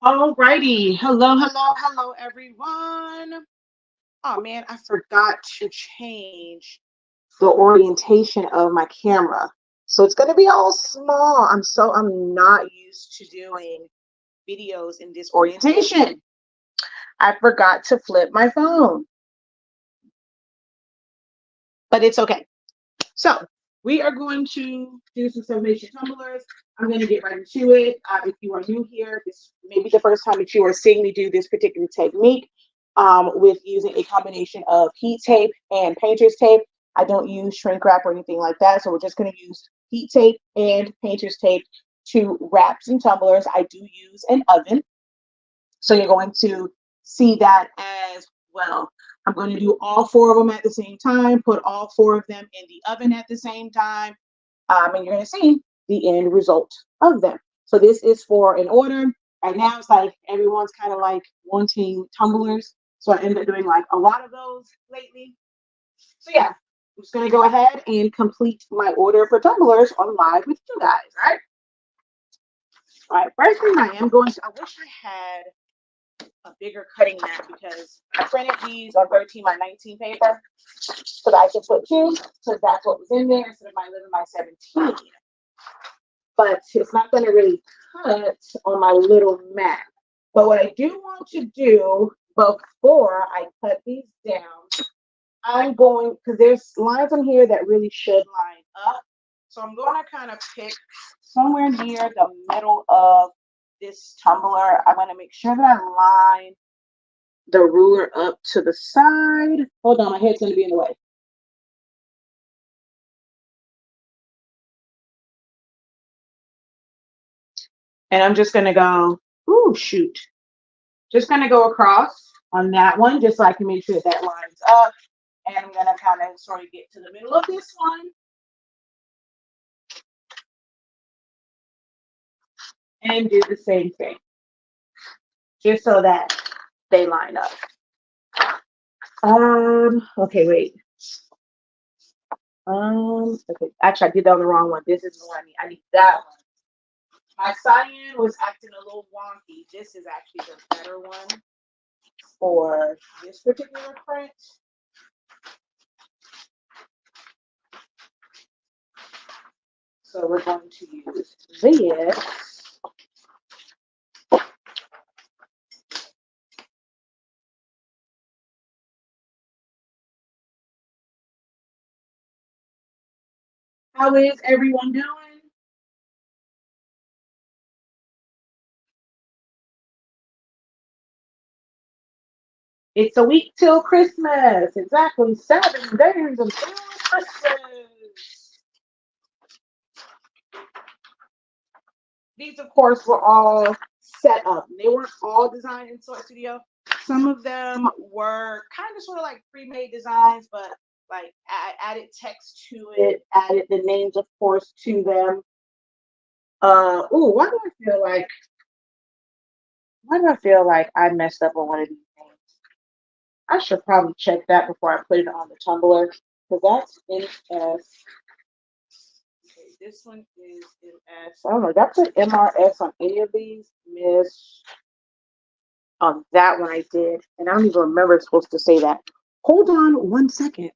Alrighty. Hello, everyone. Oh man, I forgot to change the orientation of my camera. So it's gonna be all small. I'm not used to doing videos in this orientation. I forgot to flip my phone, but it's okay. So we are going to do some summation tumblers. I'm going to get right into it. If you are new here, this may be the first time that you are seeing me do this particular technique with using a combination of heat tape and painter's tape. I don't use shrink wrap or anything like that. So we're just going to use heat tape and painter's tape to wrap some tumblers. I do use an oven. So you're going to see that as well. I'm going to do all four of them at the same time, put all four of them in the oven at the same time, and you're going to see the end result of them. So this is for an order. Right now, it's like everyone's kind of like wanting tumblers. So I ended up doing like a lot of those lately. So yeah, I'm just going to go ahead and complete my order for tumblers on live with you guys. All right. First thing I am going to, I wish I had a bigger cutting mat because I printed these on 13 by 19 paper so that I could put two because that's what was in there instead of my 11 by 17. But it's not going to really cut on my little mat. But what I do want to do before I cut these down, I'm going, because there's lines on here that really should line up. So I'm going to kind of pick somewhere near the middle of this tumbler. I'm going to make sure that I line the ruler up to the side. Hold on, my head's going to be in the way. And I'm just going to go, ooh, shoot. Just going to go across on that one just so I can make sure that lines up. And I'm going to kind of sort of get to the middle of this one. And do the same thing. Just so that they line up. Okay, wait. Okay, actually I did that on the wrong one. This is the one I need. I need that one. My cyan was acting a little wonky. This is actually the better one for this particular print. So we're going to use this. How is everyone doing? It's a week till Christmas. Exactly 7 days until Christmas. These, of course, were all set up. They weren't all designed in Source Studio. Some of them were kind of sort of like pre-made designs, but like I added text to it, added the names, of course, to them. Why do I feel like I messed up on one of these things? I should probably check that before I put it on the Tumbler because that's MS. Okay, this one is MS. I don't know. Did I put MRS on any of these? Miss. On that one I did, and I don't even remember it's supposed to say that. Hold on 1 second.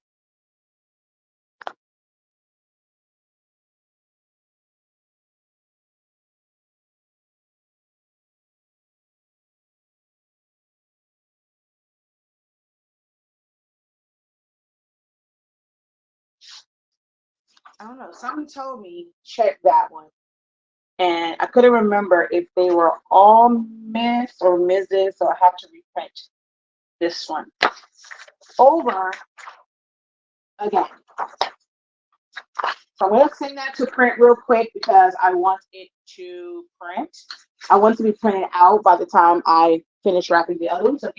I don't know. Someone told me check that one, and I couldn't remember if they were all Miss or Mrs. So I have to reprint this one over again. So I'm going to send that to print real quick because I want it to print. I want it to be printed out by the time I finish wrapping the other one. So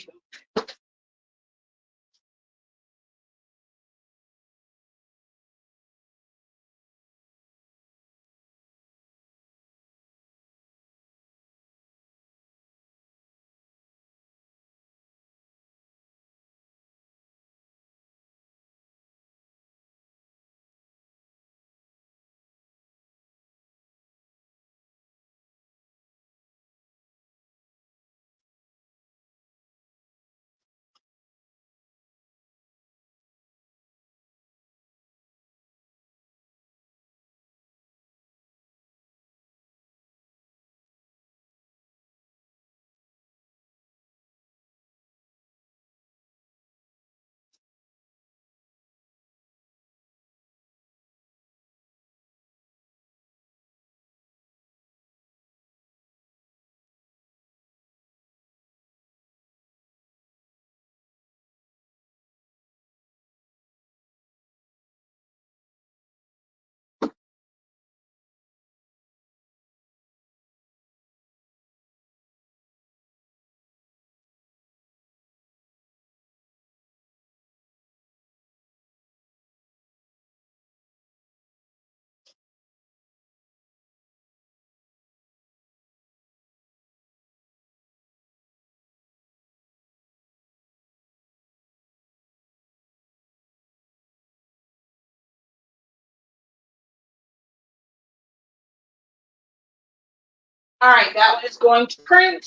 All right, that one is going to print.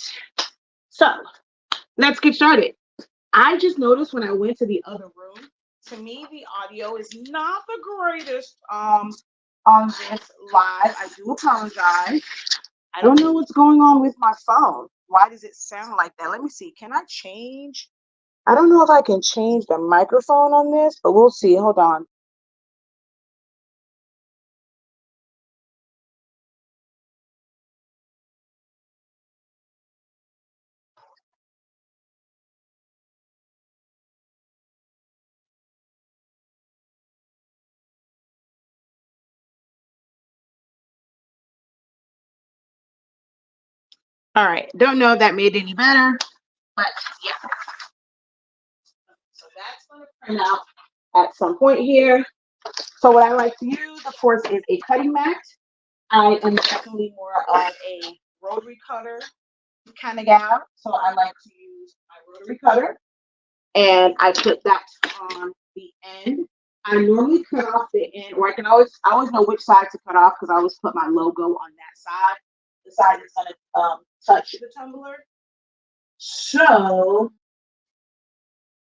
So let's get started. I just noticed when I went to the other room, to me the audio is not the greatest on this live. I do apologize. I don't know what's going on with my phone. Why does it sound like that? Let me see. Can I change? I don't know if I can change the microphone on this, but we'll see. Hold on. All right. Don't know if that made it any better, but yeah. So that's going to print out at some point here. So what I like to use, of course, is a cutting mat. I am definitely more of a rotary cutter kind of gal. So I like to use my rotary cutter and I put that on the end. I normally cut off the end, or I always know which side to cut off because I always put my logo on that side, the side that's gonna touch the tumbler. So,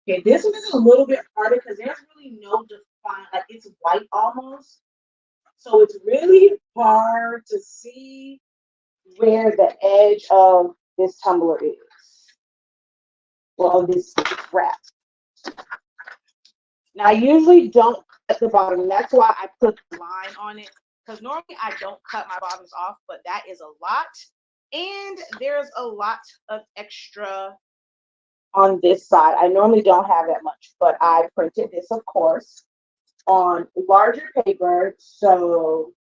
okay, this one is a little bit harder because there's really no define, like it's white almost. So it's really hard to see where the edge of this tumbler is. Well, this wrap. Now, I usually don't cut the bottom. That's why I put the line on it. Because normally I don't cut my bottoms off, but that is a lot. And there's a lot of extra on this side. I normally don't have that much, but I printed this, of course, on larger paper. So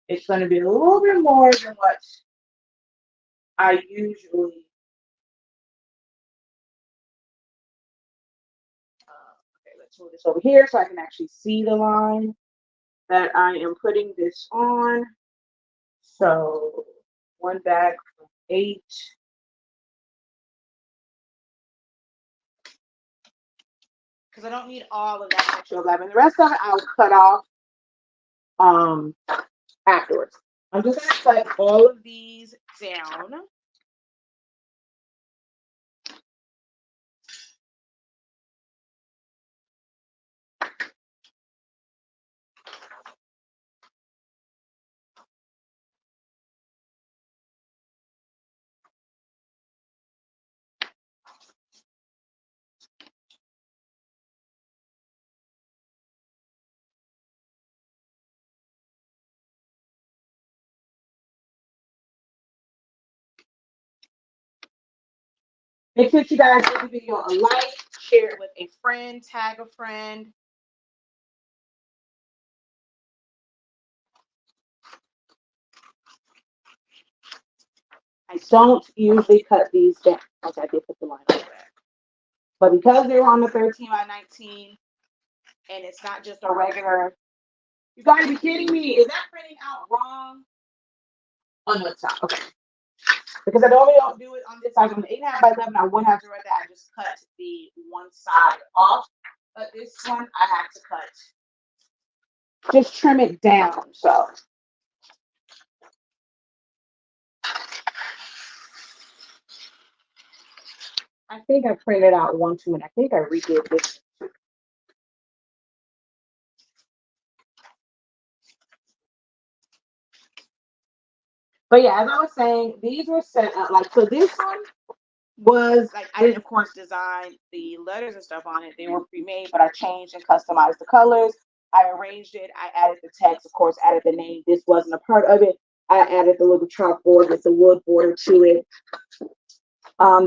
it's going to be a little bit more than what I usually. Okay, let's move this over here so I can actually see the line that I am putting this on. So one bag of 8. Because I don't need all of that extra 11. The rest of it I'll cut off um afterwards. I'm just gonna cut all of these down. Make sure you guys give the video a like, share it with a friend, tag a friend. I don't usually cut these down. Okay, I did put the line on that. But because they were on the 13 by 19 and it's not just a regular, you gotta be kidding me. Is that printing out wrong? Oh no, it's not. Okay. Because I normally don't do it on this side. On the 8.5 by 11, I wouldn't have to write that. I just cut the one side off. But this one, I have to cut. Just trim it down. So. I think I printed out 1, 2, and I think I redid this. But yeah, as I was saying, these were set up like, so this one was like, I didn't of course design the letters and stuff on it. They were pre-made, but I changed and customized the colors. I arranged it. I added the text, of course, added the name. This wasn't a part of it. I added the little chalkboard with the wood border to it.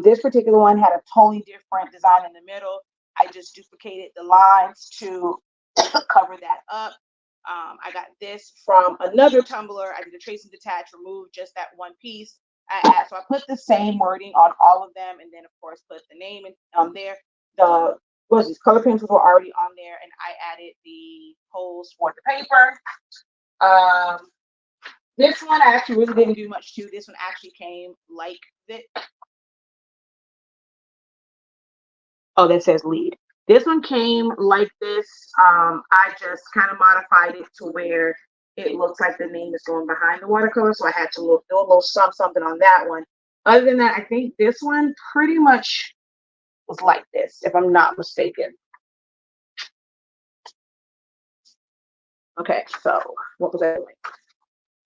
This particular one had a totally different design in the middle. I just duplicated the lines to cover that up. I got this from another tumbler. I did a trace and detach, remove just that one piece. So I put the same wording on all of them, and then of course put the name in there. The these color pencils were already on there, and I added the holes for the paper. This one I actually really didn't do much to. This one actually came like this. Oh, that says lead. This one came like this. I just kind of modified it to where it looks like the name is going behind the watercolor. So I had to do a little something on that one. Other than that, I think this one pretty much was like this, if I'm not mistaken. Okay, so what was I doing?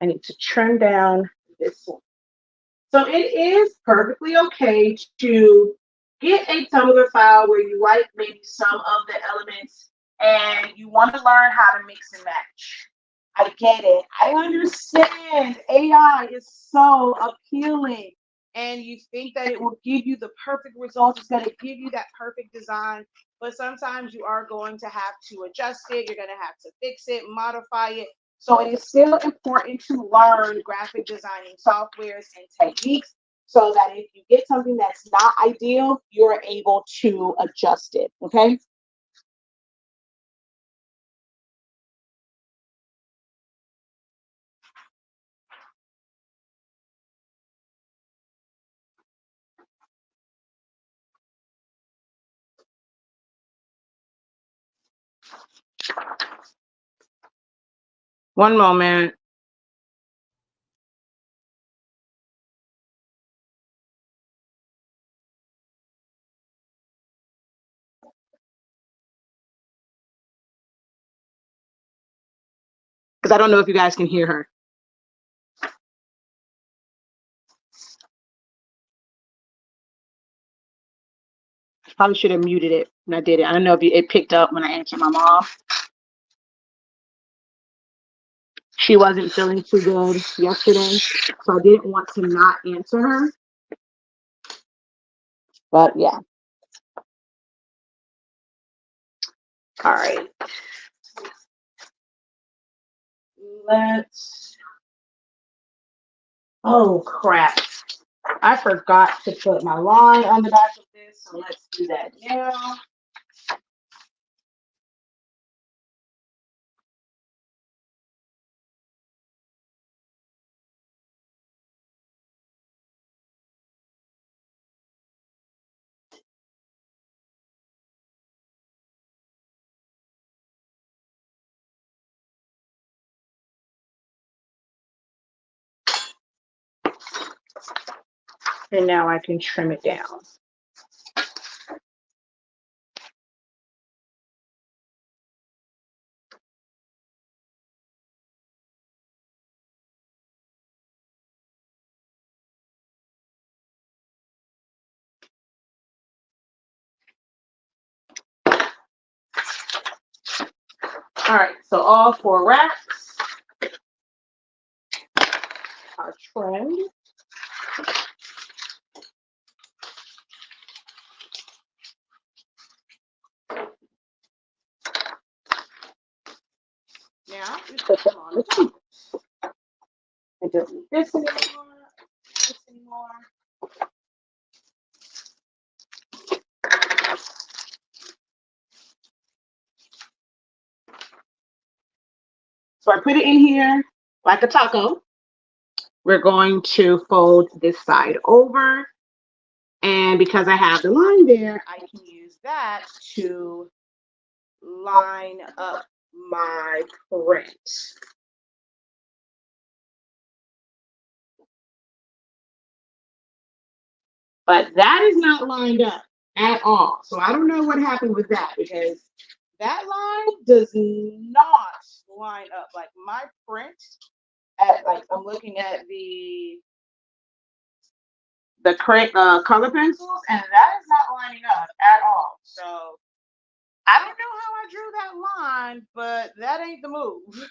I need to trim down this one. So it is perfectly okay to get a Tumbler file where you like maybe some of the elements and you want to learn how to mix and match. I get it. I understand. AI is so appealing. And you think that it will give you the perfect results. It's going to give you that perfect design. But sometimes you are going to have to adjust it. You're going to have to fix it, modify it. So it is still important to learn graphic designing softwares and techniques so that if you get something that's not ideal, you're able to adjust it. Okay. One moment. Because I don't know if you guys can hear her. Probably should have muted it when I did it. I don't know if it picked up when I answered my mom. She wasn't feeling too good yesterday, so I didn't want to not answer her. But yeah. All right. Oh crap. I forgot to put my line on the back of this, so let's do that now. And now I can trim it down. All right, so all 4 racks are trimmed. Now we put them on the table. I don't need this anymore. This anymore. So I put it in here like a taco. We're going to fold this side over. And because I have the line there, I can use that to line up my print. But that is not lined up at all. So I don't know what happened with that because that line does not line up. Like my print I'm looking at the color pencils, and that is not lining up at all. So I don't know how I drew that line, but that ain't the move.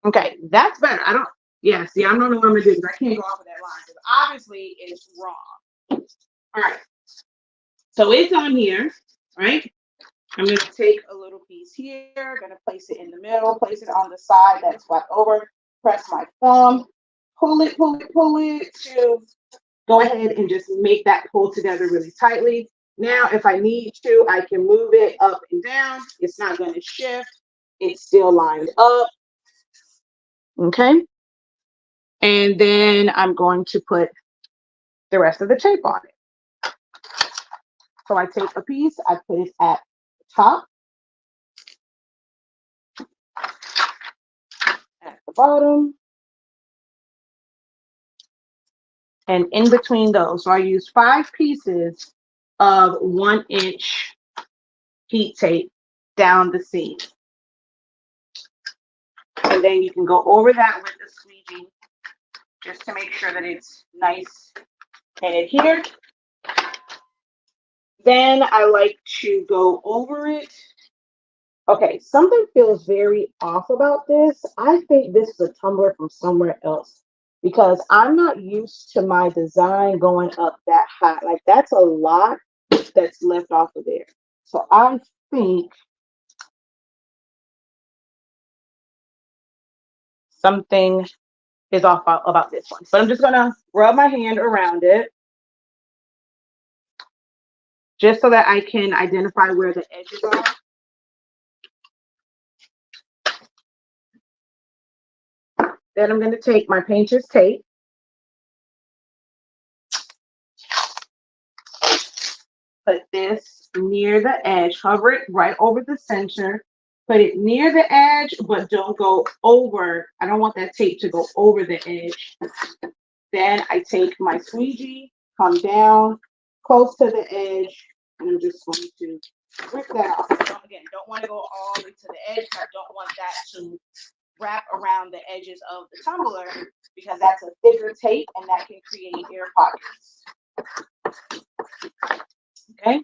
Okay, that's better. See, I don't know what I'm gonna do because I can't go off of that line because obviously it's wrong. All right, so it's on here, right? I'm gonna take a little piece here, gonna place it in the middle, place it on the side that's flat over, press my thumb, pull it to go ahead and just make that pull together really tightly. Now, if I need to, I can move it up and down. It's not gonna shift. It's still lined up. Okay. And then I'm going to put the rest of the tape on it. So I take a piece, I put it at the top, at the bottom, and in between those. So I use 5 pieces of 1-inch heat tape down the seam. And then you can go over that with the squeegee just to make sure that it's nice and adhered. Then I like to go over it. Okay, something feels very off about this. I think this is a tumbler from somewhere else because I'm not used to my design going up that high. Like that's a lot that's left off of there. So I think something is off about this one. But I'm just gonna rub my hand around it just so that I can identify where the edges are. Then I'm going to take my painter's tape, put this near the edge, hover it right over the center, put it near the edge, but don't go over. I don't want that tape to go over the edge. Then I take my squeegee, come down close to the edge, and I'm just going to rip that off. Again, don't want to go all the way to the edge. I don't want that to wrap around the edges of the tumbler because that's a thicker tape and that can create air pockets. Okay.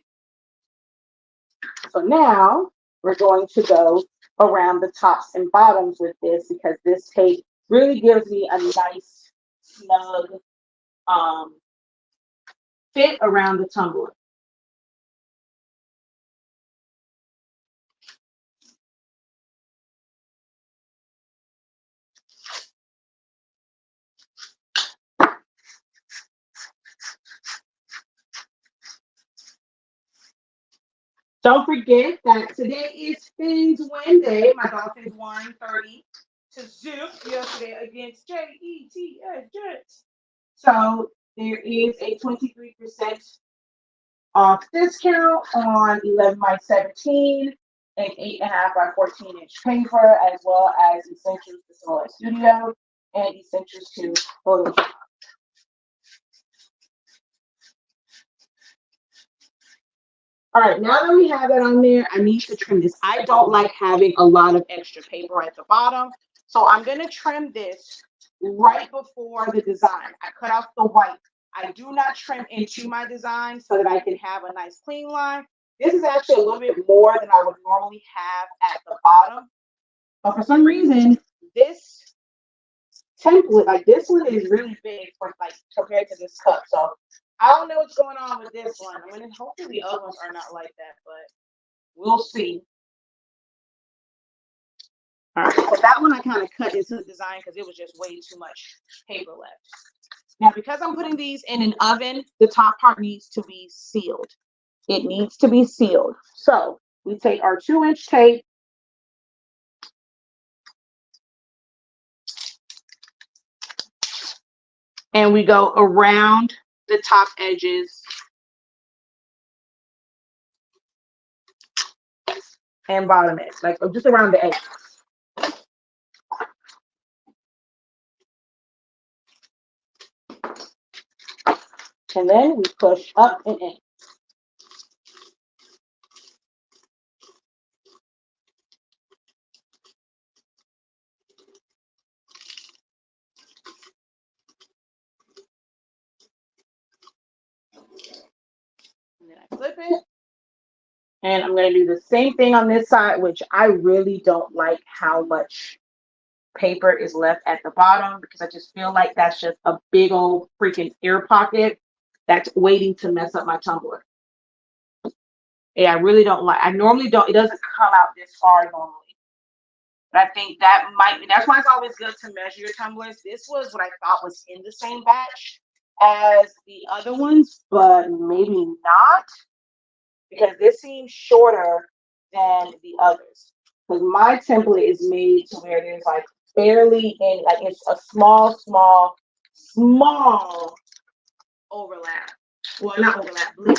So now we're going to go around the tops and bottoms with this because this tape really gives me a nice snug fit around the tumbler. Don't forget that today is Fins Wednesday. My Dolphins won 30 to 0 yesterday against Jets. So there is a 23% off discount on 11 by 17 and 8.5 by 14-inch paper, as well as essentials to Solar Studio and essentials to Photoshop. All right, now that we have that on there, I need to trim this. I don't like having a lot of extra paper at the bottom, so I'm going to trim this right before the design. I cut off the white. I do not trim into my design so that I can have a nice clean line. This is actually a little bit more than I would normally have at the bottom, but for some reason, this template, like this one is really big for like compared to this cup. So I don't know what's going on with this one. I mean, hopefully the other ones are not like that, but we'll see. All right, so that one I kind of cut into the design because it was just way too much paper left. Now, because I'm putting these in an oven, the top part needs to be sealed. It needs to be sealed. So we take our 2-inch tape, and we go around the top edges and bottom edge, like just around the edges. And then we push up and in. And then I flip it. And I'm going to do the same thing on this side, which I really don't like how much paper is left at the bottom because I just feel like that's just a big old freaking air pocket that's waiting to mess up my tumbler. Yeah, I really don't like, I normally don't, it doesn't come out this far normally. But I think that might be, that's why it's always good to measure your tumblers. This was what I thought was in the same batch as the other ones, but maybe not because this seems shorter than the others. Because my template is made to where there's like barely any, like it's a small overlap. Well, not overlap, bleed.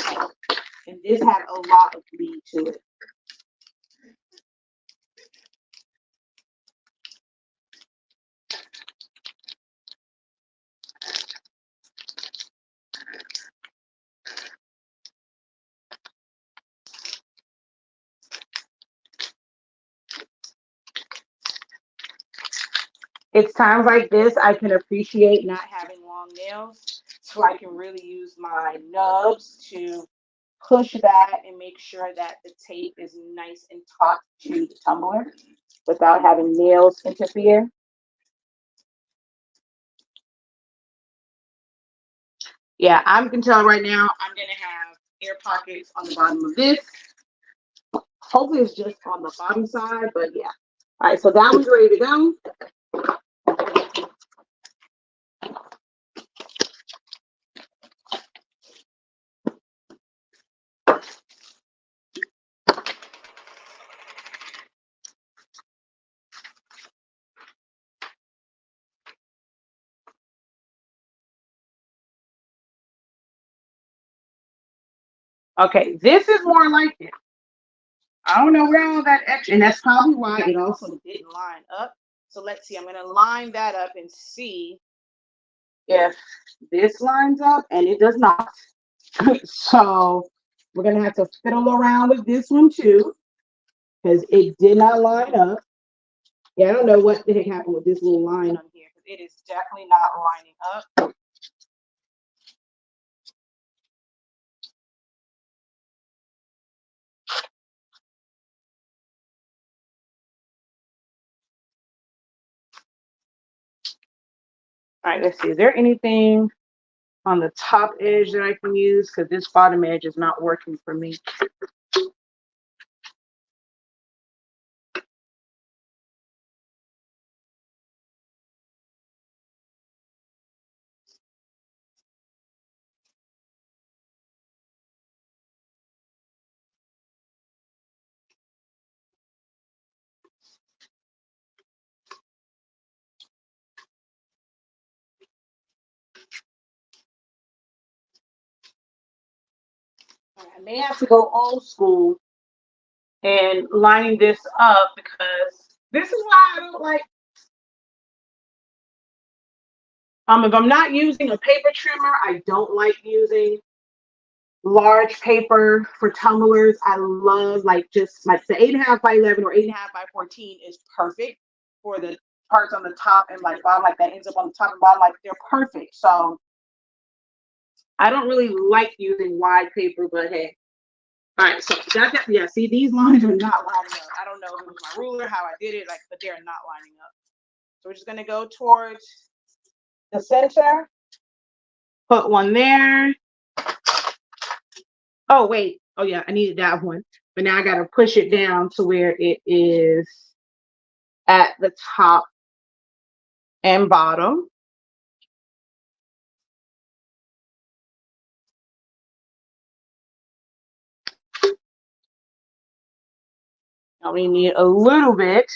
And this had a lot of bleed to it. It's times like this I can appreciate not having long nails, so I can really use my nubs to push that and make sure that the tape is nice and taut to the tumbler without having nails interfere. Yeah, I can tell right now I'm gonna have air pockets on the bottom of this. Hopefully it's just on the bottom side, but yeah. All right, so that one's ready to go. Okay, this is more like it. I don't know where all that extra, and that's probably why it also didn't line up. So let's see, I'm gonna line that up and see if this lines up, and it does not. So we're gonna have to fiddle around with this one too, because it did not line up. Yeah, I don't know what the heck happened with this little line on here, because it is definitely not lining up. All right, let's see. Is there anything on the top edge that I can use? Because this bottom edge is not working for me. I may have to go old school and lining this up, because this is why I don't like, if I'm not using a paper trimmer, I don't like using large paper for tumblers. I love like just like the 8.5 by 11 or 8.5 by 14 is perfect for the parts on the top and like bottom, like that ends up on the top and bottom, like they're perfect. So I don't really like using wide paper, but hey. All right, so yeah, see, these lines are not lining up. I don't know if it was my ruler, how I did it, like, but they're not lining up. So we're just gonna go towards the center, put one there. Oh, wait. Oh, yeah, I needed that one. But now I got to push it down to where it is at the top and bottom. Now we need a little bit.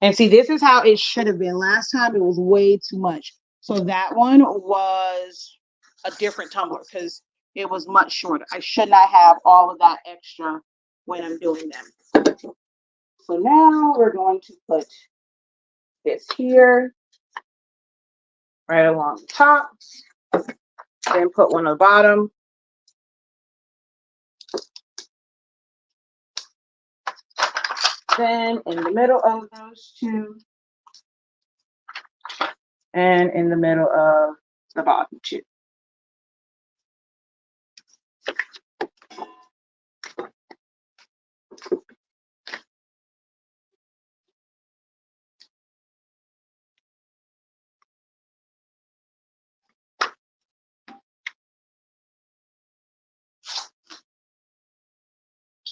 And see, this is how it should have been. Last time it was way too much. So that one was a different tumbler because it was much shorter. I should not have all of that extra when I'm doing them. So now we're going to put this here, right along the top, then put one on the bottom. Then in the middle of those two, and in the middle of the bottom two.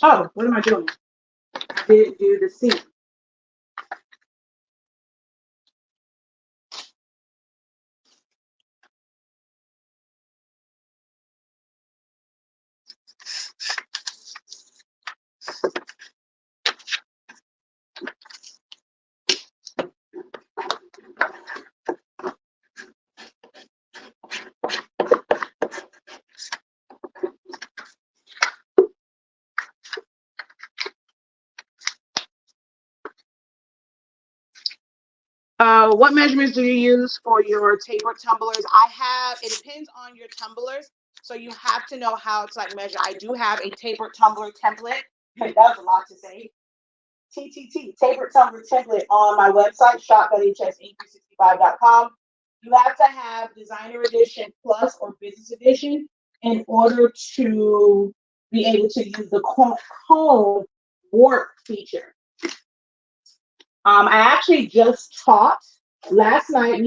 Oh, what am I doing? I didn't do the seam. So what measurements do you use for your tapered tumblers? It depends on your tumblers. So you have to know how to like measure. I do have a tapered tumbler template. That was a lot to say. TTT, tapered tumbler template on my website, shop.hsinc365.com. You have to have designer edition plus or business edition in order to be able to use the cone warp feature. I actually just taught last night.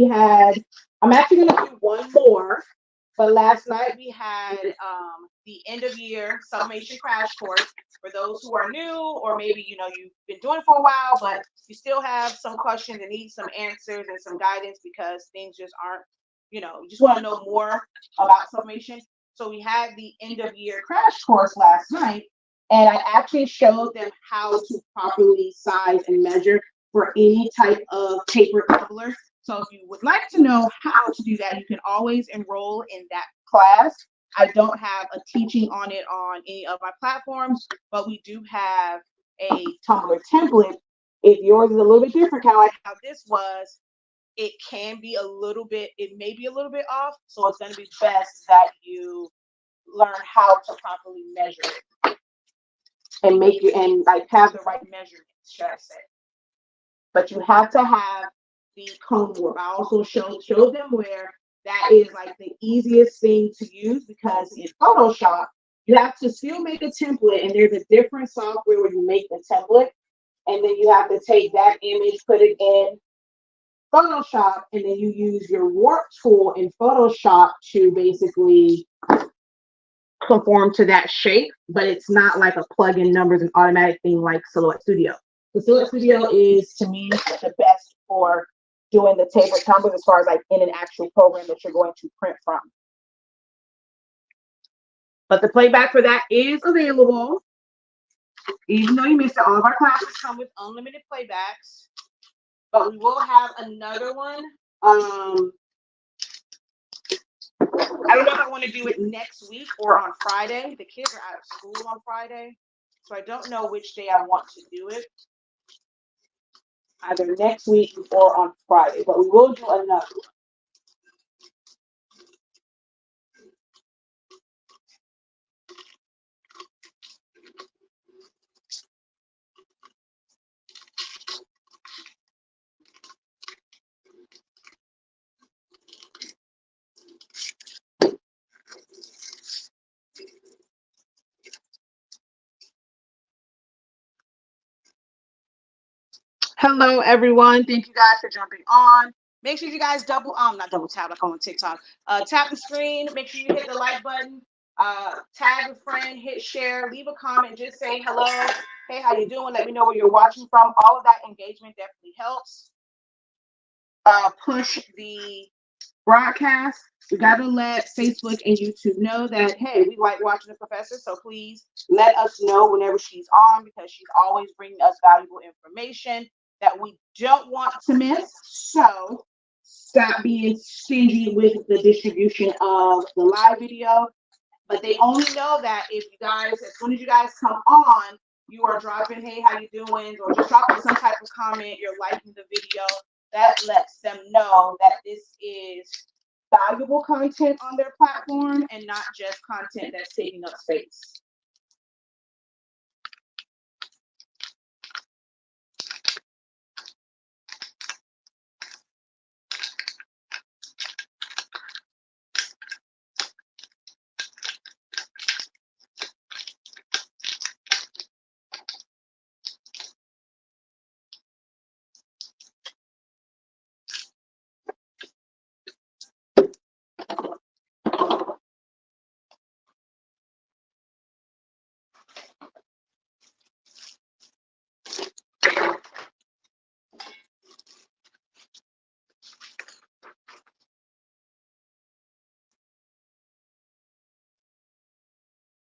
I'm actually going to do one more, but last night we had the end of year summation crash course for those who are new, or maybe you've been doing it for a while, but you still have some questions and need some answers and some guidance because things just aren't, you just want to know more about summation. So we had the end of year crash course last night, and I actually showed them how to properly size and measure for any type of tapered tumbler. So if you would like to know how to do that, you can always enroll in that class. I don't have a teaching on it on any of my platforms, but we do have a tumbler template. If yours is a little bit different, kind of like how this was, it may be a little bit off. So it's going to be best that you learn how to properly measure it and have the right measurements, should I say. But you have to have the cone warp. I also showed them where that is like the easiest thing to use, because in Photoshop, you have to still make a template, and there's a different software where you make the template, and then you have to take that image, put it in Photoshop, and then you use your warp tool in Photoshop to basically conform to that shape, but it's not like a plug-in numbers and automatic thing like Silhouette Studio. The Silhouette Studio is, to me, the best for doing the tapered tumblers as far as like in an actual program that you're going to print from. But the playback for that is available. Even though you missed it, all of our classes come with unlimited playbacks. But we will have another one. I don't know if I want to do it next week or on Friday. The kids are out of school on Friday, so I don't know which day I want to do it. Either next week or on Friday, but we will do another one. Hello, everyone. Thank you guys for jumping on. Make sure you guys not double tap like on TikTok. Tap the screen. Make sure you hit the like button. Tag a friend. Hit share. Leave a comment. Just say hello. Hey, how you doing? Let me know where you're watching from. All of that engagement definitely helps. Push the broadcast. We got to let Facebook and YouTube know that, hey, we like watching the professor, so please let us know whenever she's on, because she's always bringing us valuable information that we don't want to miss. So stop being stingy with the distribution of the live video. But they only know that if you guys, as soon as you guys come on, you are dropping, hey, how you doing? Or just dropping some type of comment, you're liking the video. That lets them know that this is valuable content on their platform and not just content that's taking up space.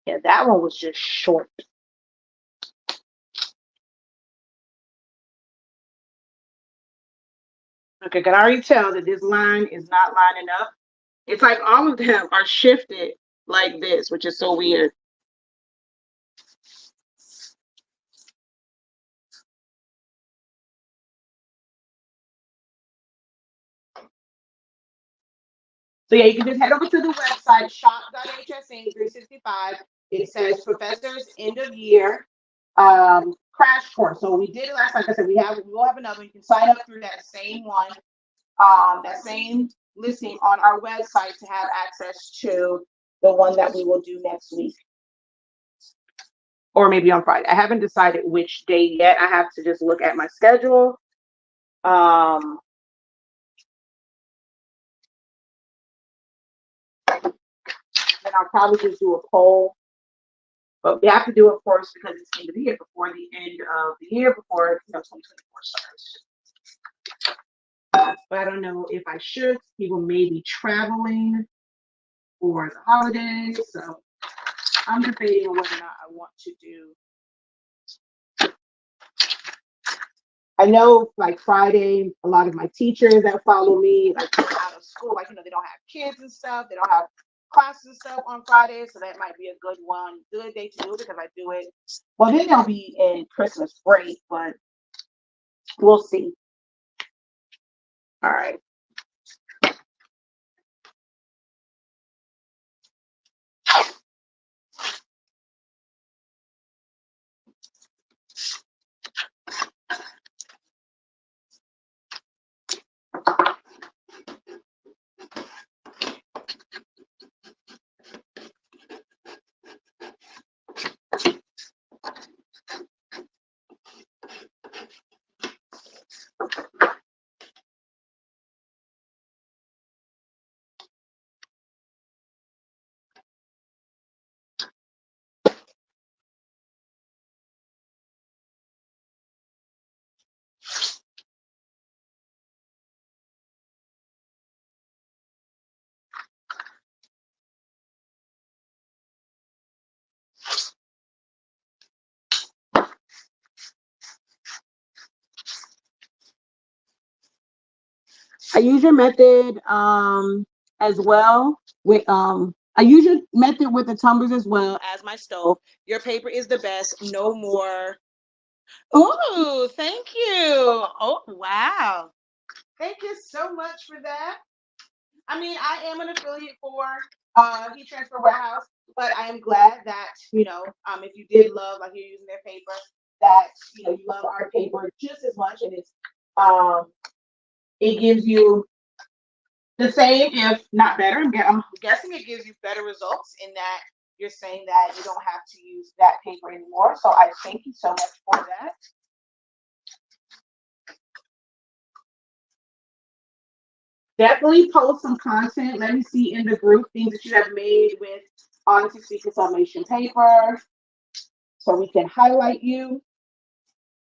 Yeah, that one was just short. Okay, can I already tell that this line is not lining up? It's like all of them are shifted like this, which is so weird. So yeah, you can just head over to the website shop.hsa365. It says professors end of year crash course. So we did it last time. Like I said, we will have another one. You can sign up through that same one, that same listing on our website to have access to the one that we will do next week. Or maybe on Friday. I haven't decided which day yet. I have to just look at my schedule. Um, then I'll probably just do a poll. But we have to do it first because it's the end of the year, before the end of the year, before 2024 starts. But I don't know if I should. People may be traveling for the holidays, so I'm debating on whether or not I want to do. I know, like Friday, a lot of my teachers that follow me, like out of school, like they don't have kids and stuff, they don't have classes and stuff on Friday, so that might be a good day to do it because I do it. Well, then they'll be in Christmas break, but we'll see. All right. I use your method as well with I use your method with the tumblers as well as my stove. Your paper is the best. No more. Oh, thank you. Oh, wow. Thank you so much for that. I mean, I am an affiliate for Heat Transfer Warehouse, but I am glad that if you did love, like you're using their paper, that you love our paper just as much, and it gives you the same, if not better. I'm guessing it gives you better results in that you're saying that you don't have to use that paper anymore. So I thank you so much for that. Definitely post some content. Let me see in the group things that you have made with Honesty Speaker Summation paper so we can highlight you,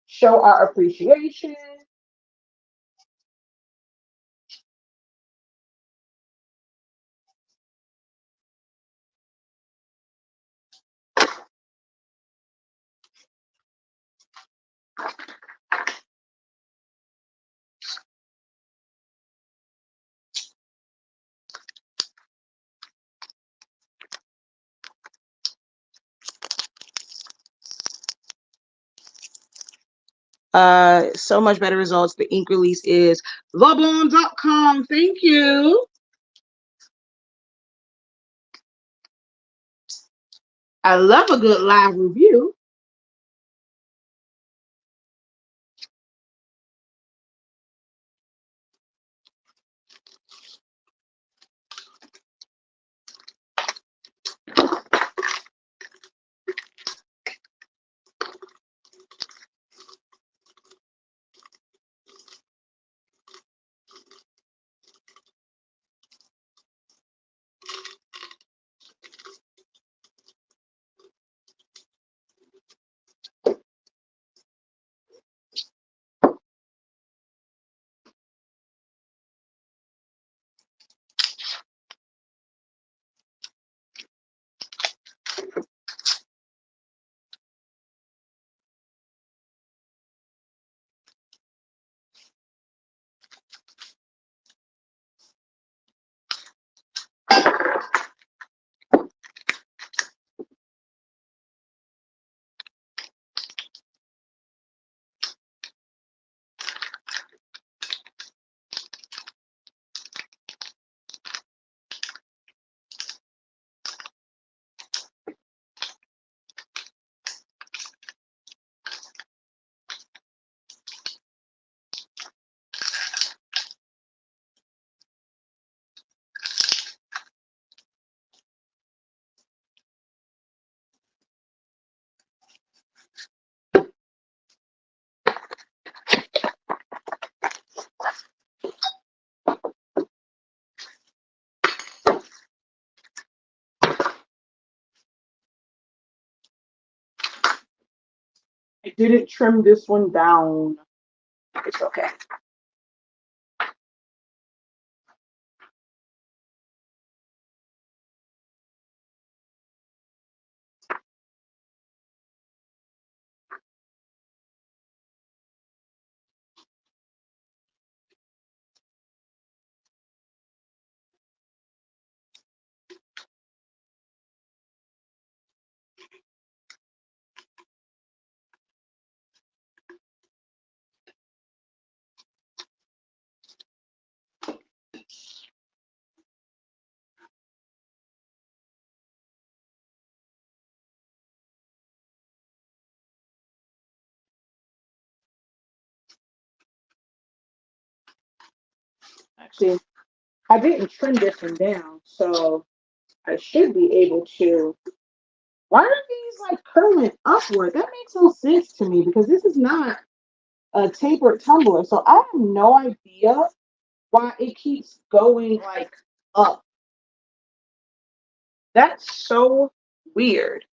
show our appreciation. So much better results. The ink release is thebomb.com. Thank you. I love a good live review. I didn't trim this one down. It's okay. Actually, I didn't trim this one down, so I should be able to. Why are these like curling upward? That makes no sense to me because this is not a tapered tumbler. So I have no idea why it keeps going like up. That's so weird.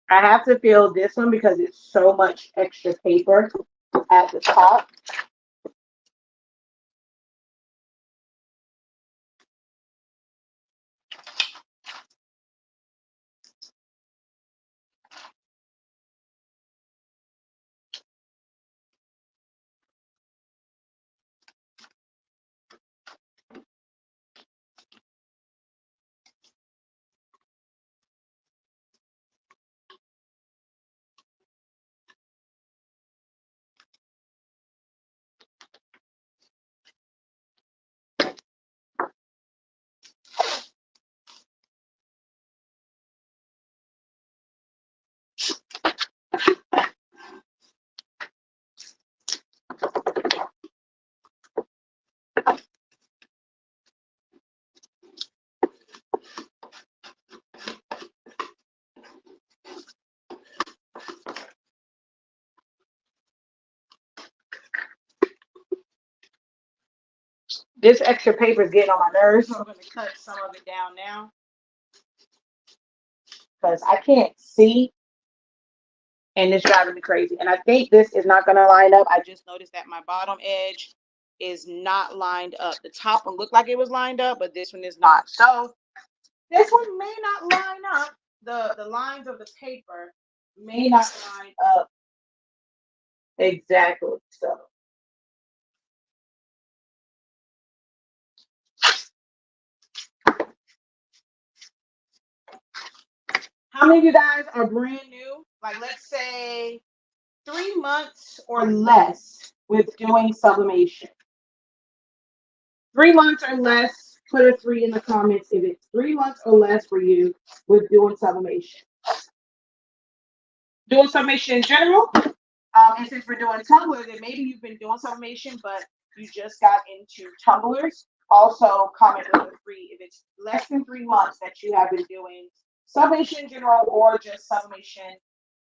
I have to feel this one because it's so much extra paper at the top. This extra paper is getting on my nerves, so I'm going to cut some of it down now because I can't see and it's driving me crazy. And I think this is not going to line up. I just noticed that my bottom edge is not lined up. The top one looked like it was lined up, but this one is not. So this one may not line up. The lines of the paper may not line up exactly. So how many of you guys are brand new? Like let's say 3 months or less with doing sublimation. 3 months or less, put a three in the comments if it's 3 months or less for you with doing sublimation. Doing sublimation in general, and since we're doing tumblers, then maybe you've been doing sublimation, but you just got into tumblers. Also, comment with a three if it's less than 3 months that you have been doing sublimation in general or just sublimation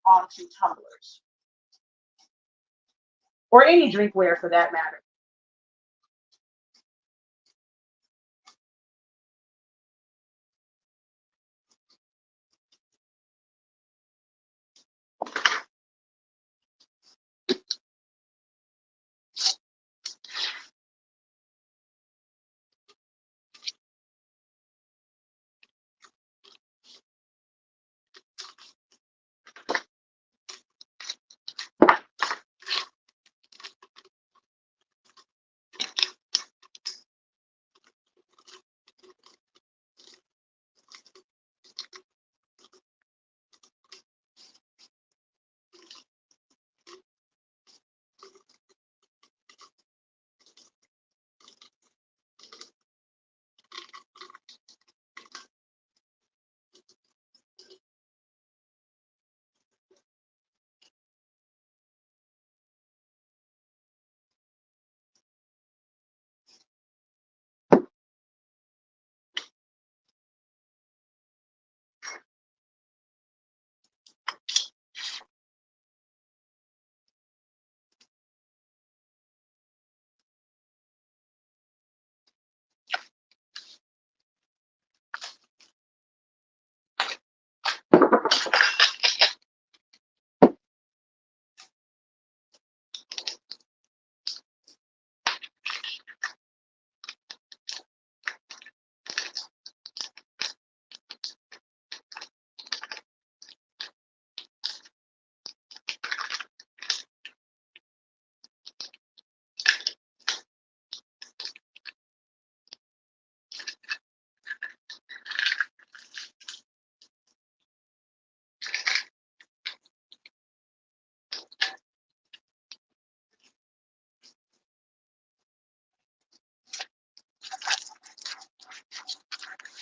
onto tumblers or any drinkware for that matter.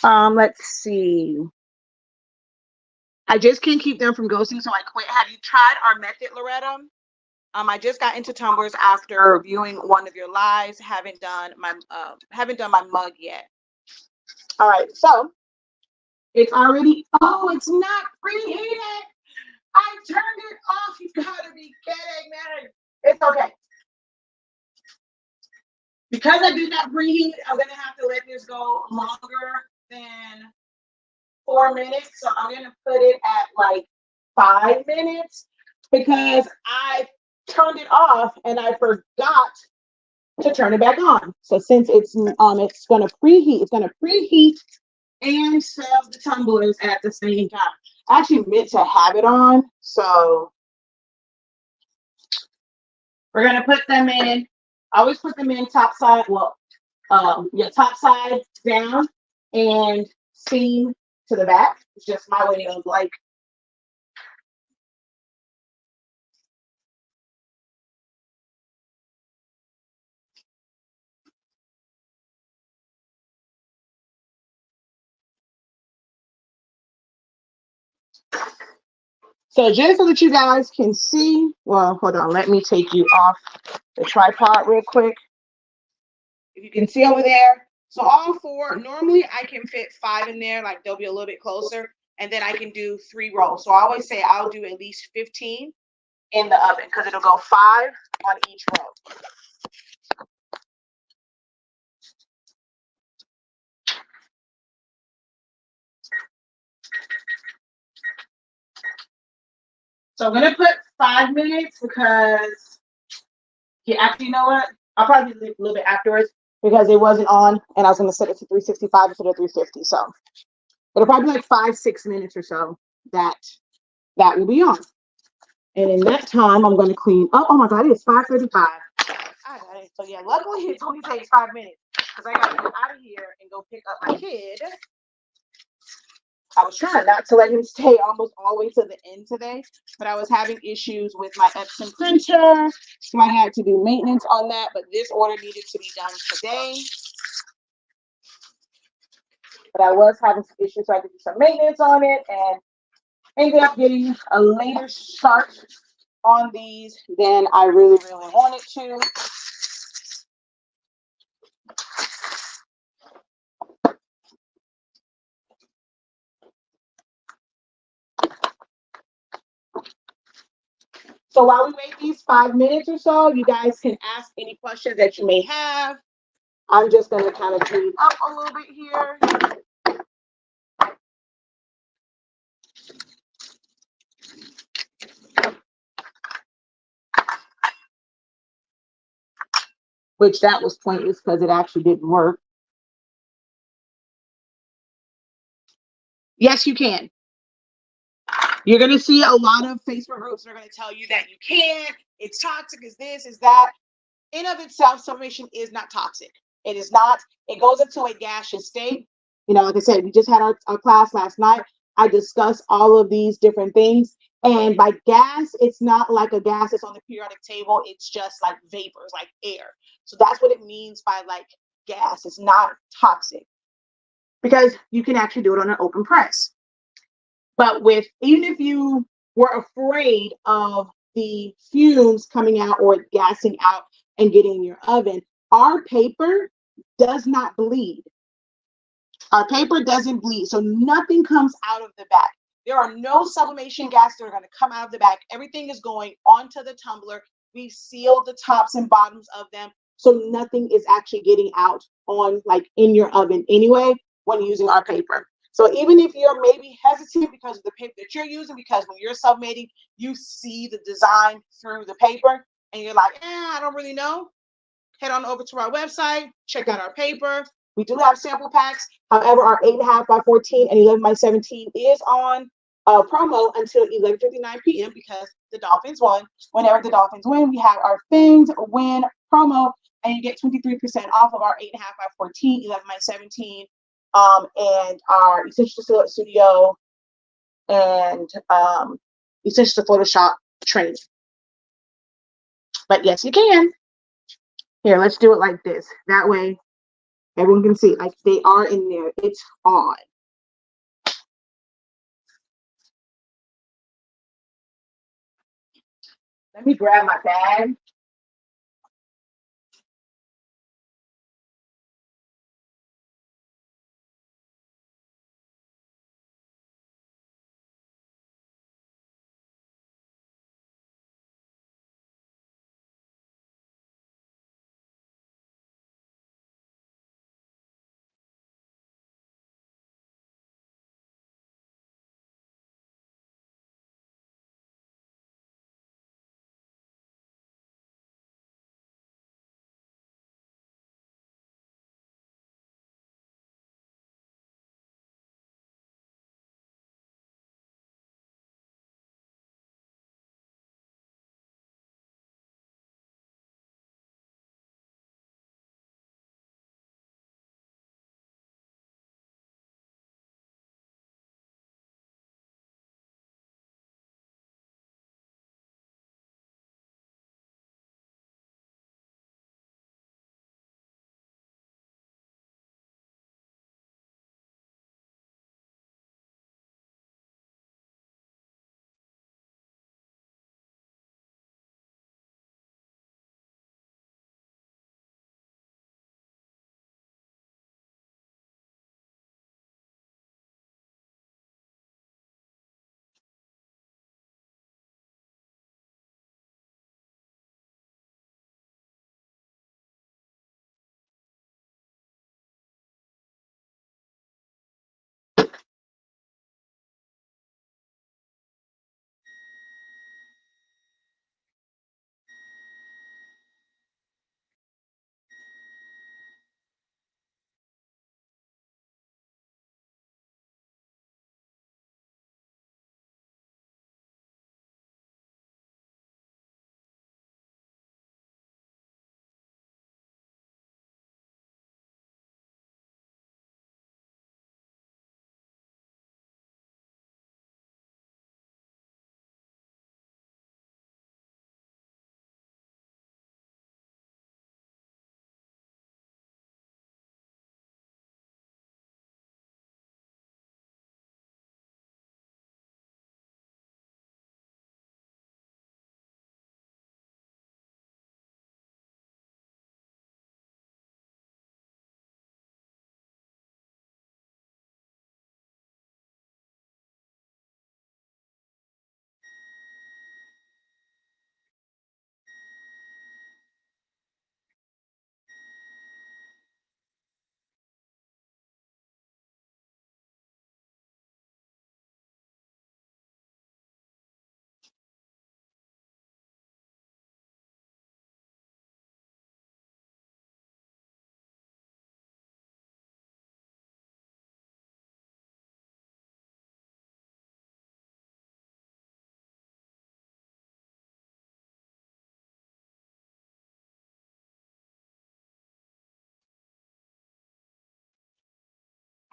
Let's see. I just can't keep them from ghosting, so I quit. Have you tried our method, Loretta? I just got into tumblers after viewing one of your lives. Haven't done my mug yet. All right, so it's already. Oh, it's not preheated. I turned it off. You gotta be kidding me. It's okay. Because I did not preheat, I'm gonna have to let this go longer than 4 minutes. So I'm gonna put it at like 5 minutes because I turned it off and I forgot to turn it back on. So since it's gonna preheat and serve the tumblers at the same time. I actually meant to have it on, so we're gonna put them in. I always put them in top side. Well, top side down and seam to the back. It's just my way of like. So just so that you guys can see, well, hold on, let me take you off the tripod real quick. If you can see over there. So all four, normally I can fit 5 in there, like they'll be a little bit closer, and then I can do 3 rolls. So I always say I'll do at least 15 in the oven because it'll go 5 on each roll. So I'm gonna put 5 minutes because actually, you know what? I'll probably leave a little bit afterwards because it wasn't on and I was gonna set it to 365 instead of 350. So it'll probably be like 5-6 minutes or so that will be on. And in that time, I'm gonna clean up. Oh my god, it's 5:35. I got it. So yeah, luckily it only takes 5 minutes because I gotta get out of here and go pick up my kid. I was trying not to let him stay almost all the way to the end today, but I was having issues with my Epson printer, so I had to do maintenance on that. But this order needed to be done today. But I was having some issues, so I had to do some maintenance on it and ended up getting a later start on these than I really wanted to. So while we wait these 5 minutes or so, you guys can ask any questions that you may have. I'm just going to kind of clean up a little bit here. Which that was pointless because it actually didn't work. Yes, you can. You're going to see a lot of Facebook groups that are going to tell you that you can't. It's toxic, is this, is that. In of itself, sublimation is not toxic. It is not. It goes into a gaseous state. You know, like I said, we just had our class last night. I discussed all of these different things. And by gas, it's not like a gas that's on the periodic table. It's just like vapors, like air. So that's what it means by like gas. It's not toxic because you can actually do it on an open press. But even if you were afraid of the fumes coming out or gassing out and getting in your oven, our paper does not bleed. Our paper doesn't bleed, so nothing comes out of the back. There are no sublimation gases that are going to come out of the back. Everything is going onto the tumbler. We seal the tops and bottoms of them, so nothing is actually getting out on like in your oven anyway when using our paper. So even if you're maybe hesitant because of the paper that you're using, because when you're sublimating, you see the design through the paper and you're like, I don't really know. Head on over to our website, check out our paper. We do have sample packs. However, our 8.5 by 14 and 11 by 17 is on promo until 11:59 p.m. because the Dolphins won. Whenever the Dolphins win, we have our Fins Win promo, and you get 23% off of our 8.5 by 14, 11 by 17, and our Essential to Studio and Essential to Photoshop training. But yes, you can. Here, let's do it like this. That way Everyone can see, like they are in there. It's on. Let me grab my bag.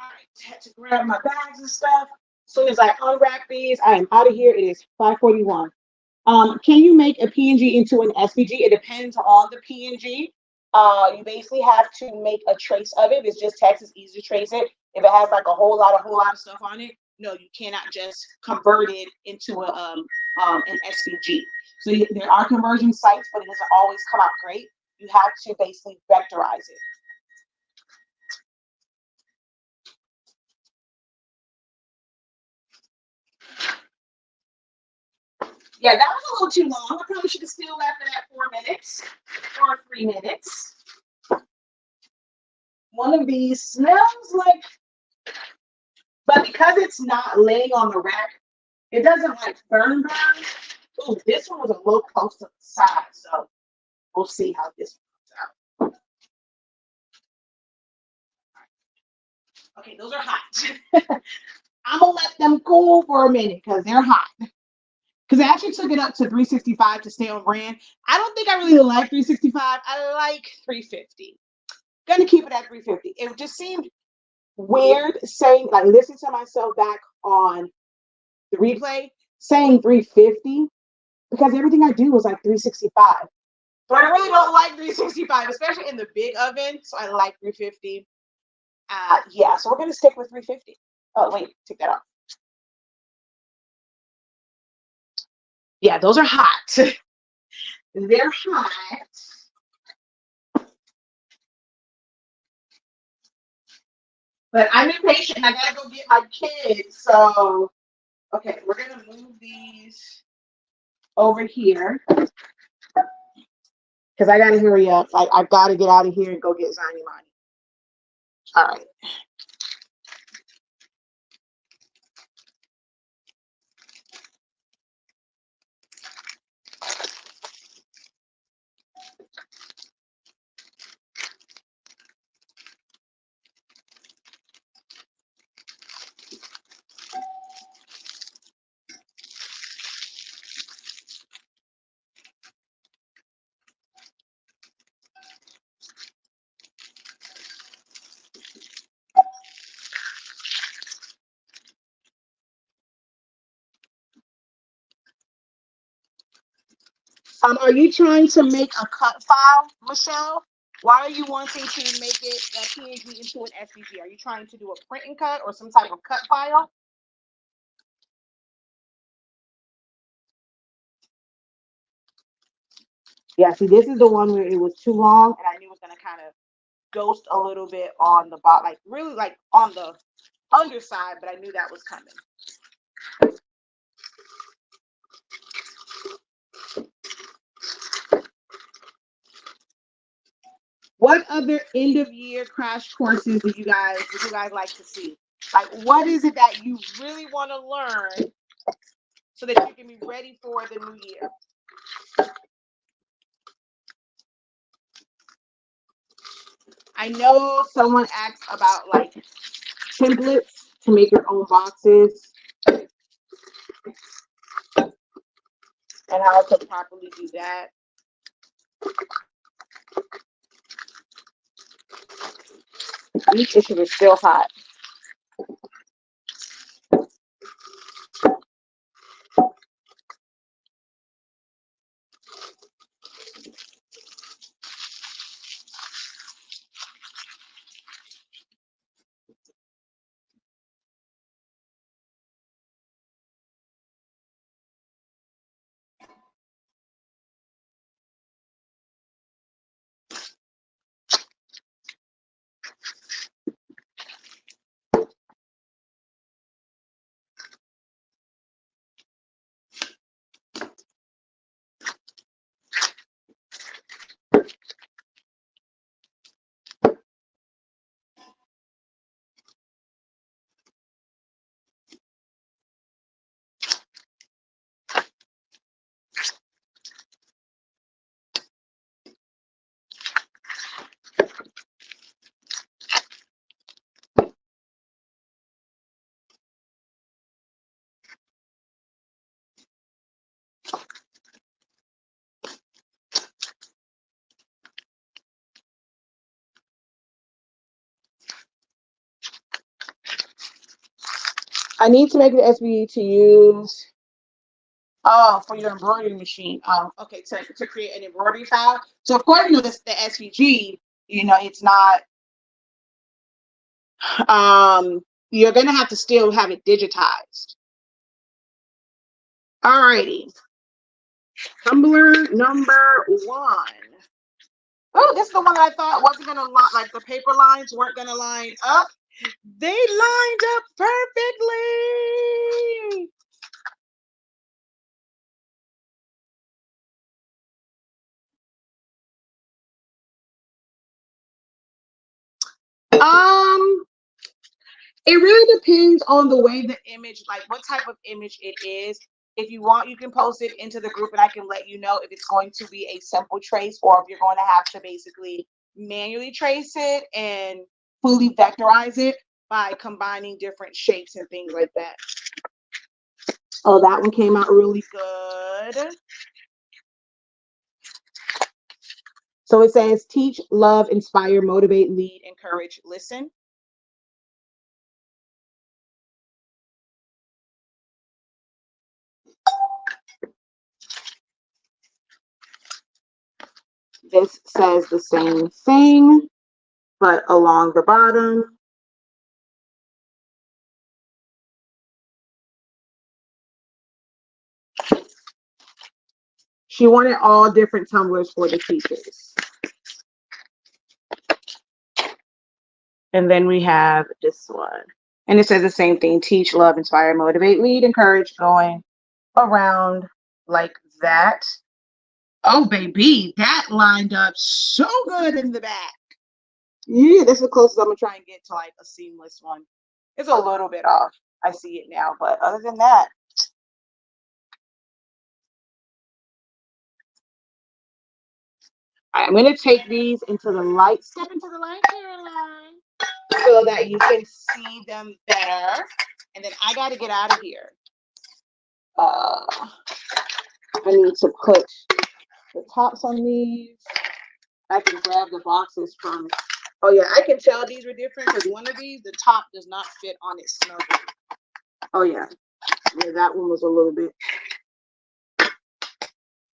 All right, had to grab my bags and stuff. As soon as I unwrap these, I am out of here. It is 5:41. Can you make a PNG into an SVG? It depends on the PNG. You basically have to make a trace of it. If it's just text, it's easy to trace it. If it has like a whole lot of stuff on it, no, you cannot just convert it into an SVG. So there are conversion sites, but it doesn't always come out great. You have to basically vectorize it. Yeah, that was a little too long. I probably should have still left it at 4 minutes or 3 minutes. One of these smells like, but because it's not laying on the rack, it doesn't like burn. Ooh, this one was a little close to the side, so we'll see how this comes out. Okay, those are hot. I'm gonna let them cool for a minute because they're hot. Because I actually took it up to 365 to stay on brand. I don't think I really like 365. I like 350. Gonna keep it at 350. It just seemed weird saying, like, listen to myself back on the replay saying 350 because everything I do was like 365. But I really don't like 365, especially in the big oven. So I like 350. Yeah, so we're gonna stick with 350. Oh wait, take that off. Yeah, those are hot. They're hot. But I'm impatient. I gotta go get my kids. So okay, we're gonna move these over here because I gotta hurry up. I've got to get out of here and go get Zani Mani. All right. Are you trying to make a cut file, Michelle? Why are you wanting to make it a PNG into an SVG? Are you trying to do a print and cut or some type of cut file? Yeah, see, this is the one where it was too long, and I knew it was gonna kind of ghost a little bit on the bottom, like really like on the underside, but I knew that was coming. What other end of year crash courses would you guys like to see? Like, what is it that you really want to learn so that you can be ready for the new year? I know someone asked about like templates to make your own boxes and how to properly do that. Each issue is still hot. I need to make an SBE to use. Oh, for your embroidery machine. Okay, to create an embroidery file. So of course, you know this the SVG. You know, it's not. You're gonna have to still have it digitized. Alrighty, Tumbler number 1. Oh, this is the one that I thought wasn't gonna line. Like the paper lines weren't gonna line up. They lined up perfectly. Um, it really depends on the way the image, like what type of image it is. If you want, you can post it into the group and I can let you know if it's going to be a simple trace or if you're going to have to basically manually trace it and fully vectorize it by combining different shapes and things like that. Oh, that one came out really good. So it says teach, love, inspire, motivate, lead, encourage, listen. This says the same thing, but along the bottom. She wanted all different tumblers for the teachers. And then we have this one. And it says the same thing: teach, love, inspire, motivate, lead, encourage, going around like that. Oh, baby, that lined up so good in the back. Yeah, that's the closest I'm gonna try and get to like a seamless one. It's a little bit off. I see it now, but other than that, I'm gonna take these into the light. Step into the light, Caroline, so that you can see them better. And then I gotta get out of here. I need to put the tops on these. I can grab the boxes from. Oh yeah, I can tell these were different because one of these, the top does not fit on it snugly. Oh yeah, that one was a little bit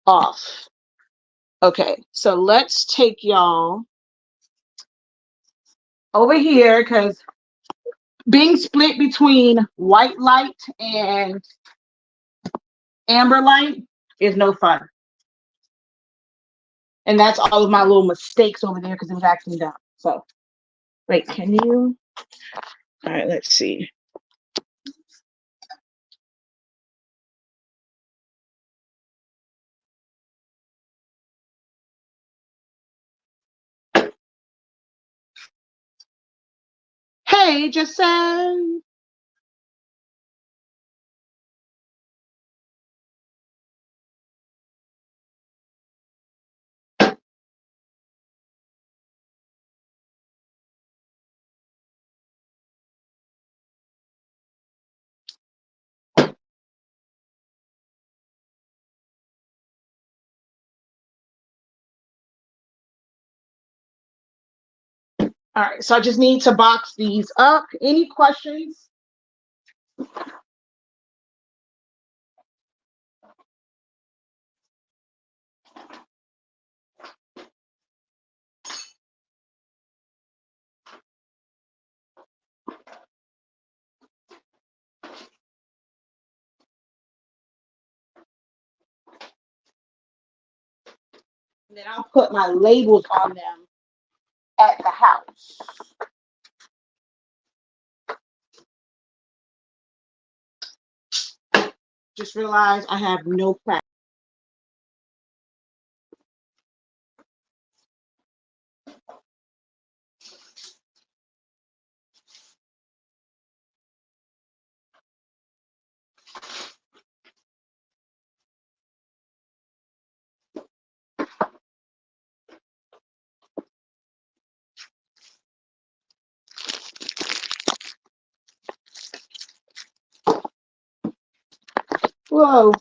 off. Okay, so let's take y'all over here because being split between white light and amber light is no fun. And that's all of my little mistakes over there because it was actually done. So, wait, can you? All right, let's see. Hey, Jason. All right, so I just need to box these up. Any questions? And then I'll put my labels on them at the house. Just realized I have no practice. Whoa.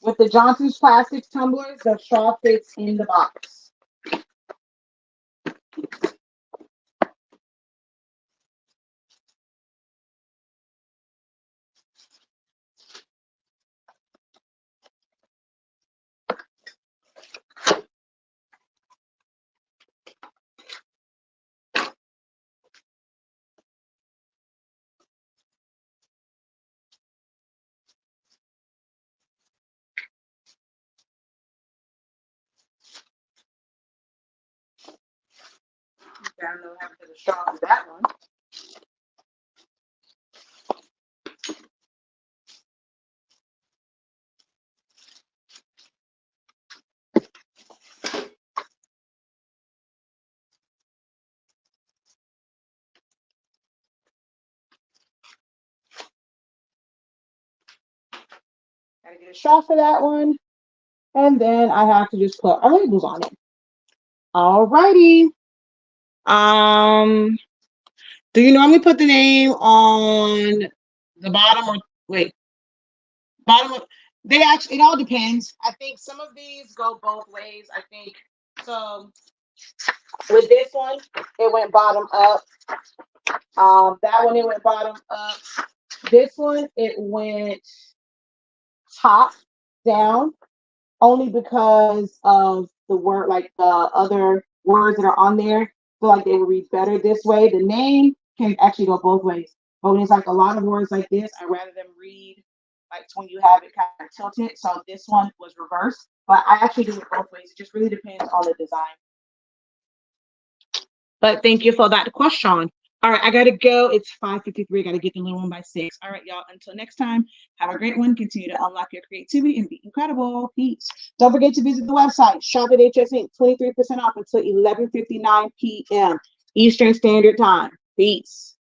With the Johnson's plastic tumblers, the straw fits in the box. I don't know how to get a straw for that one. Gotta get a straw for that one. And then I have to just put our labels on it. Alrighty. Do you normally put the name on the bottom or wait, bottom of, they actually, it all depends. I think some of these go both ways. I think so. With this one, it went bottom up. That one, it went bottom up. This one, it went top down only because of the word, like the other words that are on there. I feel like they would read better this way. The name can actually go both ways. But when it's like a lot of words like this, I rather them read like when you have it kind of tilted. So this one was reversed. But I actually do it both ways. It just really depends on the design. But thank you for that question. All right, I gotta go. It's 5:53. I gotta get the little one by 6. All right, y'all. Until next time, have a great one. Continue to unlock your creativity and be incredible. Peace. Don't forget to visit the website. Shop at HS Inc. 23% off until 11:59 p.m. Eastern Standard Time. Peace.